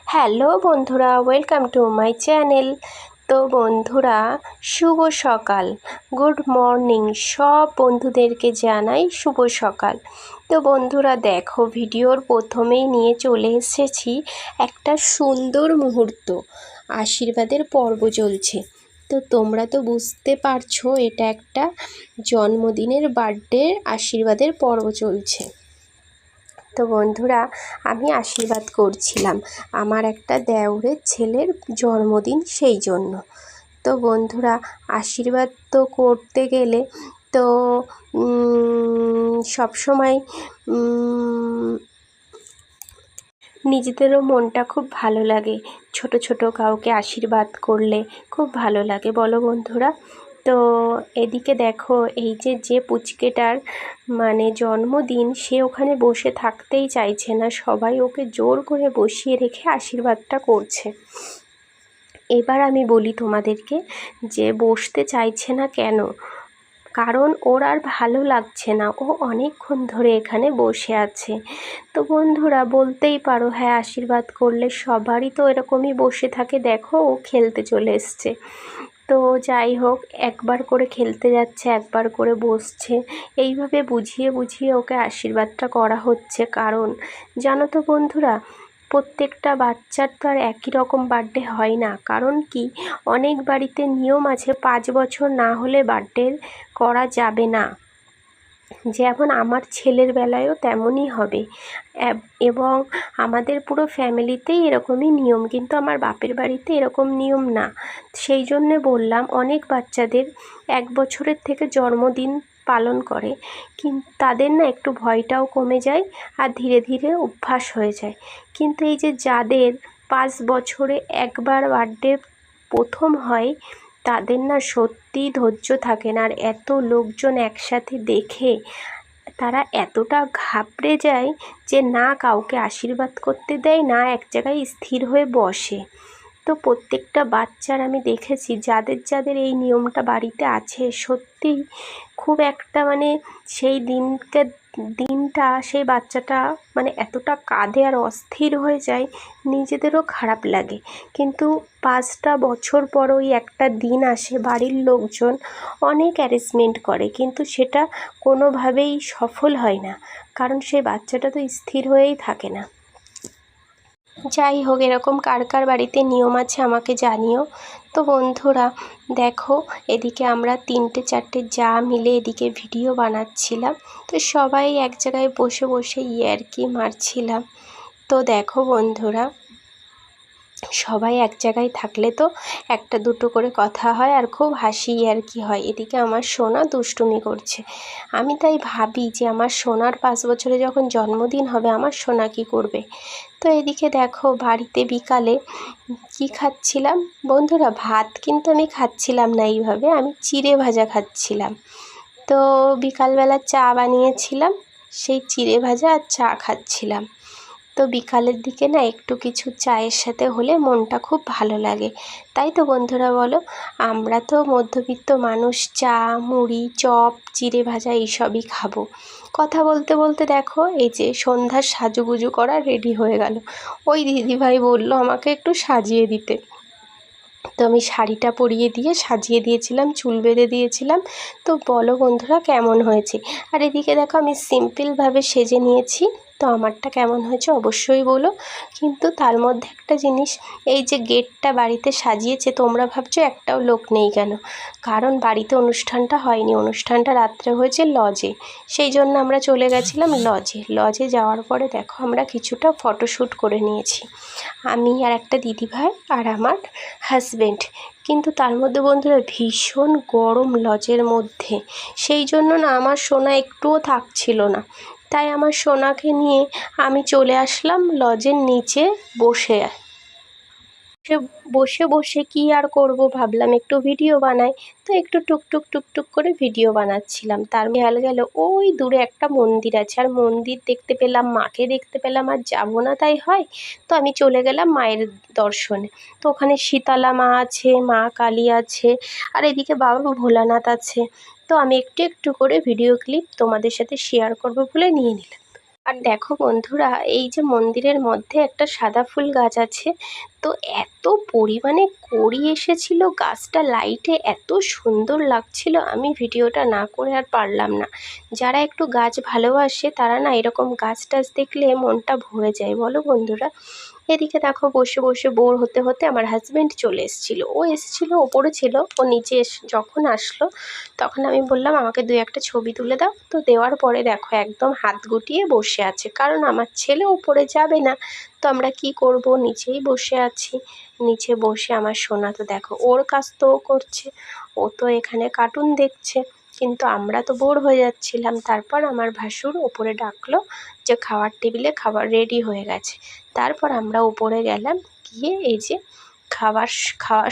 Hello বন্ধুরা, welcome to my channel. তো বন্ধুরা, শুভ সকাল, গুড মর্নিং। সব বন্ধুদেরকে জানাই শুভ সকাল। তো বন্ধুরা দেখো, ভিডিওর প্রথমেই নিয়ে চলে এসেছি একটা সুন্দর মুহূর্ত। আশীর্বাদের পর্ব চলছে। তো তোমরা তো বুঝতে পারছো এটা একটা জন্মদিনের বার্থডে আশীর্বাদের পর্ব চলছে। তো বন্ধুরা, আমি আশীর্বাদ করছিলাম আমার একটা দেওরের ছেলের জন্মদিন, সেই জন্য। তো বন্ধুরা, আশীর্বাদ তো করতে গেলে তো সবসময় নিজেদেরও মনটা খুব ভালো লাগে। ছোট ছোট কাউকে আশীর্বাদ করলে খুব ভালো লাগে, বলো বন্ধুরা? তো এদিকে দেখো, এই যে পুচকেটার জন্মদিন, সে ওখানে বসে থাকতেই চাইছে না, সবাই ওকে জোর করে বসিয়ে রেখে আশীর্বাদটা করছে। এবার আমি বলি তোমাদেরকে যে বসতে চাইছে না কেন, কারণ ওর আর ভালো লাগছে না, ও অনেকক্ষণ ধরে এখানে বসে আছে। তো বন্ধুরা বলতেই পারো, হ্যাঁ, আশীর্বাদ করলে সবারই তো এরকমই বসে থাকে। দেখো, ও খেলতে চলে এসছে। তো যাই হোক, একবার করে খেলতে যাচ্ছে, একবার করে বসছে, এইভাবে বুঝিয়ে বুঝিয়ে ওকে আশীর্বাদটা করা হচ্ছে। কারণ জানো তো বন্ধুরা, প্রত্যেকটা বাচ্চার তো আর একই রকম বার্থডে হয় না। কারণ কি, অনেক বাড়িতে নিয়ম আছে 5 বছর না হলে বার্থডে করা যাবে না। যেমন আমার ছেলের বেলায়ও তেমনই হবে, এবং আমাদের পুরো ফ্যামিলিতেই এরকমই নিয়ম, কিন্তু আমার বাপের বাড়িতে এরকম নিয়ম না। সেই জন্যে বললাম, অনেক বাচ্চাদের 1 বছরের থেকে জন্মদিন পালন করে, কিন্তু তাদের না একটু ভয়টাও কমে যায় আর ধীরে ধীরে অভ্যাস হয়ে যায়। কিন্তু এই যে যাদের 5 বছরে একবার বার্থডে প্রথম হয়, তাদের না সত্যিই ধৈর্য থাকে না। আর এত লোকজন একসাথে দেখে তারা এতটা ঘাবড়ে যায় যে না কাউকে আশীর্বাদ করতে দেয়, না এক জায়গায় স্থির হয়ে বসে। তো প্রত্যেকটা বাচ্চার আমি দেখেছি, যাদের যাদের এই নিয়মটা বাড়িতে আছে, সত্যিই খুব একটা সেই দিনটা সেই বাচ্চাটা এতটা কাঁদে আর অস্থির হয়ে যায়, নিজেদেরও খারাপ লাগে। কিন্তু 5টা বছর পর ওই একটা দিন আসে, বাড়ির লোকজন অনেক অ্যারেঞ্জমেন্ট করে, কিন্তু সেটা কোনোভাবেই সফল হয় না, কারণ সেই বাচ্চাটা তো স্থির হয়েই থাকে না। যাই হোক, এরকম কার কার বাড়িতে নিয়ম আছে আমাকে জানিও। তো বন্ধুরা দেখো, এদিকে আমরা 3-4টে যা মিলে এদিকে ভিডিও বানাচ্ছিলাম। তো সবাই এক জায়গায় বসে বসে ইয়ার্কি মারছিলাম। তো দেখো বন্ধুরা, সবাই এক জায়গায় থাকলে তো একটা দুটো করে কথা হয় আর খুব হাসি ইয়ার্কি হয়। এদিকে আমার সোনা দুষ্টুমি করছে। আমি তাই ভাবি যে আমার সোনার 5 বছরে যখন জন্মদিন হবে, আমার সোনা কী করবে। তো এদিকে দেখো, বাড়িতে বিকালে কি খাচ্ছিলাম বন্ধুরা, ভাত কিন্তু আমি খাচ্ছিলাম না এইভাবে, আমি চিড়ে ভাজা খাচ্ছিলাম। তো বিকালবেলা চা বানিয়েছিলাম, সেই চিড়ে ভাজা আর চা খাচ্ছিলাম। তো বিকালের দিকে না একটু কিছু চায়ের সাথে হলে মনটা খুব ভালো লাগে, তাই তো বন্ধুরা বলো? আমরা তো মধ্যবিত্ত মানুষ, চা, মুড়ি, চপ, চিড়ে ভাজা এইসবই খাবো। কথা বলতে বলতে দেখো, এই যে সন্ধ্যার সাজুগুজু করা রেডি হয়ে গেল। ওই দিদিভাই বলল আমাকে একটু সাজিয়ে দিতে। তো আমি শাড়িটা পরিয়ে দিয়ে সাজিয়ে দিয়েছিলাম, চুল বেঁধে দিয়েছিলাম। তো বলো বন্ধুরা কেমন হয়েছে? আর এদিকে দেখো, আমি সিম্পলভাবে সেজে নিয়েছি। তো আমারটা কেমন হয়েছে অবশ্যই বলো। কিন্তু তার মধ্যে একটা জিনিস, এই যে গেটটা বাড়িতে সাজিয়েছে, তোমরা ভাবছো একটাও লোক নেই কেন? কারণ বাড়িতে অনুষ্ঠানটা হয়নি, অনুষ্ঠানটা রাত্রে হয়েছে লজে। সেই জন্য আমরা চলে গেছিলাম লজে যাওয়ার পরে দেখো, আমরা কিছুটা ফটোশ্যুট করে নিয়েছি, আমি আর একটা দিদিভাই আর আমার হাজব্যান্ড। কিন্তু তার মধ্যে বন্ধুরা ভীষণ গরম লজের মধ্যে, সেই জন্য না আমার সোনা একটুও থাকছিল না। তাই আমার সোনাকে নিয়ে আমি চলে আসলাম লজের নিচে বসে বসে বসে কি আর করব, ভাবলাম একটু ভিডিও বানাই। তো একটু টুকটুক টুকটুক করে ভিডিও বানাচ্ছিলাম। তার খেয়াল গেল ওই দূরে একটা মন্দির আছে, আর মন্দির দেখতে পেলাম, মাকে দেখতে পেলাম, আর যাবো না তাই হয়? তো আমি চলে গেলাম মায়ের দর্শনে। তো ওখানে শীতলা মা আছে, মা কালী আছে, আর এদিকে বাবা ভোলানাথ আছে। তো আমি একটু একটু করে ভিডিও ক্লিপ তোমাদের সাথে শেয়ার করবো বলে নিয়ে নিলাম। আর দেখো বন্ধুরা, এই যে মন্দিরের মধ্যে একটা সাদা ফুল গাছ আছে, তো এত পরিমাণে কড়ি এসেছিল, গাছটা লাইটে এত সুন্দর লাগছিল, আমি ভিডিওটা না করে আর পারলাম না। যারা একটু গাছ ভালোবাসে তারা না এরকম গাছ টাছ দেখলে মনটা ভরে যায়, বলো বন্ধুরা। এদিকে দেখো বসে বসে বোর হতে হতে আমার হাজব্যান্ড চলে এসেছিলো। ও এসেছিলো, ওপরে ছিল, ও নিচে যখন আসলো তখন আমি বললাম আমাকে দু একটা ছবি তুলে দাও। তো দেওয়ার পরে দেখো একদম হাত গুটিয়ে বসে আছে, কারণ আমার ছেলে উপরে যাবে না, তো আমরা কি করব, নিচেই বসে আছি। নিচে বসে আমার সোনা তো দেখো ওর কাজ তো ও করছে, ও তো এখানে কার্টুন দেখছে, কিন্তু আমরা তো বোর হয়ে যাচ্ছিলাম। তারপর আমার ভাসুর ওপরে ডাকলো যে খাওয়ার টেবিলে খাবার রেডি হয়ে গেছে। তারপর আমরা উপরে গেলাম, গিয়ে এই যে খাওয়া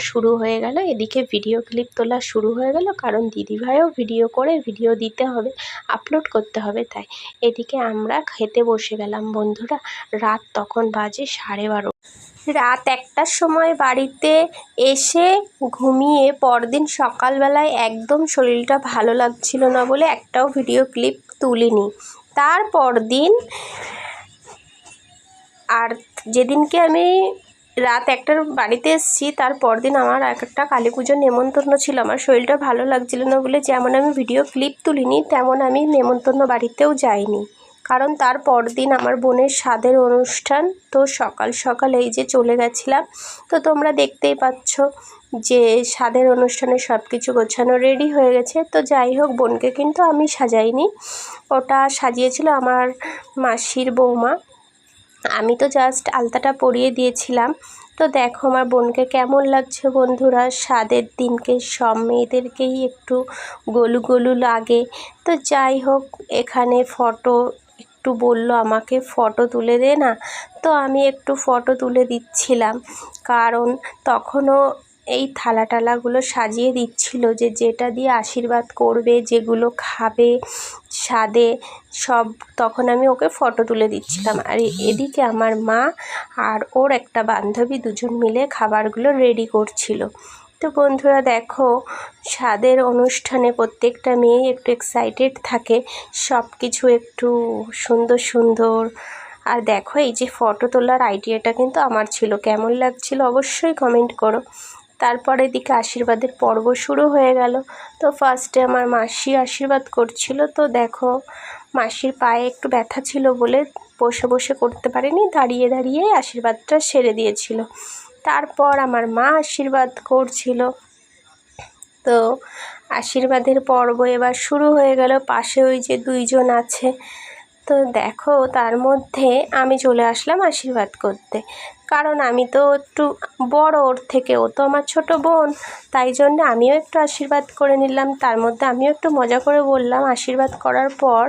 শুরু হয়ে গেল। এদিকে ভিডিও ক্লিপ তোলা শুরু হয়ে গেল, কারণ দিদিভাইও ভিডিও করে ভিডিও দিতে হবে, আপলোড করতে হবে, তাই এদিকে আমরা খেতে বসে গেলাম বন্ধুরা। রাত তখন বাজে 12:30। রাত 1টার সময় বাড়িতে এসে ঘুমিয়ে পরদিন সকালবেলায় একদম শরীরটা ভালো লাগছিল না বলে একটাও ভিডিও ক্লিপ তুলিনি। তারপর দিন আর যেদিনকে আমি রাত 1টার বাড়িতে এসেছি, তার পরদিন আমার একটা কালী পুজোর নেমন্তন্ন ছিল। আমার শরীরটা ভালো লাগছিল না বলে যেমন আমি ভিডিও ক্লিপ তুলিনি, তেমন আমি নেমন্তন্ন বাড়িতেও যাইনি, কারণ তার পরদিন আমার বোনের স্বাদের অনুষ্ঠান। তো সকাল সকাল এই যে চলে গেছিলাম। তো তোমরা দেখতেই পাচ্ছ যে স্বাদের অনুষ্ঠানে সব কিছু গোছানো রেডি হয়ে গেছে। তো যাই হোক, বোনকে কিন্তু আমি সাজাইনি, ওটা সাজিয়েছিল আমার মাসির বৌমা। আমি তো জাস্ট আলতাটা পরিয়ে দিয়েছিলাম। তো দেখো আমার বোনকে কেমন লাগছে বন্ধুরা। স্বাদের দিনকে সব মেয়েদেরকেই একটু গোলু গোলু লাগে। তো যাই হোক, এখানে ফটো একটু বলল আমাকে ফটো তুলে দে না, তো আমি একটু ফটো তুলে দিচ্ছিলাম, কারণ তখনও এই থালা টালাগুলো সাজিয়ে দিচ্ছিল যে যেটা দিয়ে আশীর্বাদ করবে, যেগুলো খাবে স্বাদে সব, তখন আমি ওকে ফটো তুলে দিচ্ছিলাম। আর এদিকে আমার মা আর ওর একটা বান্ধবী দুজন মিলে খাবারগুলো রেডি করছিল। তো বন্ধুরা দেখো, স্বাদের অনুষ্ঠানে প্রত্যেকটা মেয়ে একটু এক্সাইটেড থাকে, সব কিছু একটু সুন্দর সুন্দর। আর দেখো এই যে ফটো তোলার আইডিয়াটা কিন্তু আমার ছিল, কেমন লাগছিল অবশ্যই কমেন্ট করো। তারপর এদিকে আশীর্বাদের পর্ব শুরু হয়ে গেল। তো ফার্স্টে আমার মাসি আশীর্বাদ করছিল। তো দেখো মাসির পায়ে একটু ব্যথা ছিল বলে বসে বসে করতে পারেনি, দাঁড়িয়ে দাঁড়িয়ে আশীর্বাদটা সেরে দিয়েছিল। তারপর আমার মা আশীর্বাদ করছিল। তো আশীর্বাদের পর্ব এবার শুরু হয়ে গেল। পাশে ওই যে দুইজন আছে, তো দেখো তার মধ্যে আমি চলে আসলাম আশীর্বাদ করতে, কারণ আমি তো একটু বড় ওর থেকে, ও তো আমার ছোট বোন, তাই জন্য আমিও একটু আশীর্বাদ করে নিলাম। তার মধ্যে আমিও একটু মজা করে বললাম আশীর্বাদ করার পর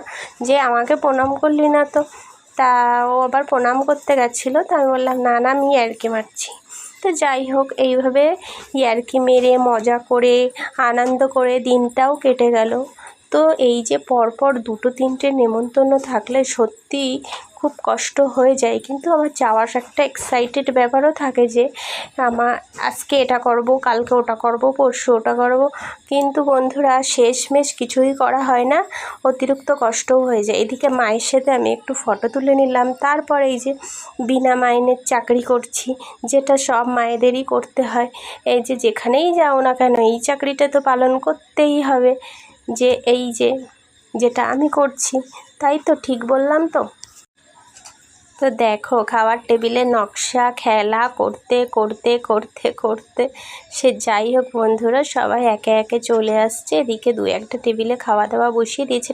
যে আমাকে প্রণাম করলি না তো। তা ও আবার প্রণাম করতে গেছিলো, তা আমি বললাম না না, আমি ইয়ার্কি মারছি। তো যাই হোক, এইভাবে ইয়ার্কি মেরে মজা করে আনন্দ করে দিনটাও কেটে গেল। তো এই যে পরপর 2-3টে নেমন্তন্ন থাকলে সত্যিই খুব কষ্ট হয়ে যায়, কিন্তু আমার যাওয়ার একটা এক্সাইটেড ব্যাপারও থাকে যে আমার আজকে এটা করব, কালকে ওটা করব, পরশু ওটা করব, কিন্তু বন্ধুরা শেষমেশ কিছুই করা হয় না, অতিরিক্ত কষ্টও হয়ে যায়। এদিকে মায়ের সাথে আমি একটু ফটো তুলে নিলাম। তারপর এই যে বিনা মাইনের চাকরি করছি, যেটা সব মায়েদেরই করতে হয়। এই যে যেখানেই যাও না কেন এই চাকরিটা তো পালন করতেই হবে, যে এই যে যেটা আমি করছি, তাই তো ঠিক বললাম তো। তো দেখো খাওয়ার টেবিলে নকশা খেলা করতে করতে করতে করতে সে যাই হোক বন্ধুরা, সবাই একে একে চলে আসছে। এদিকে 2-1টা টেবিলে খাওয়া দাওয়া বসিয়ে দিয়েছে।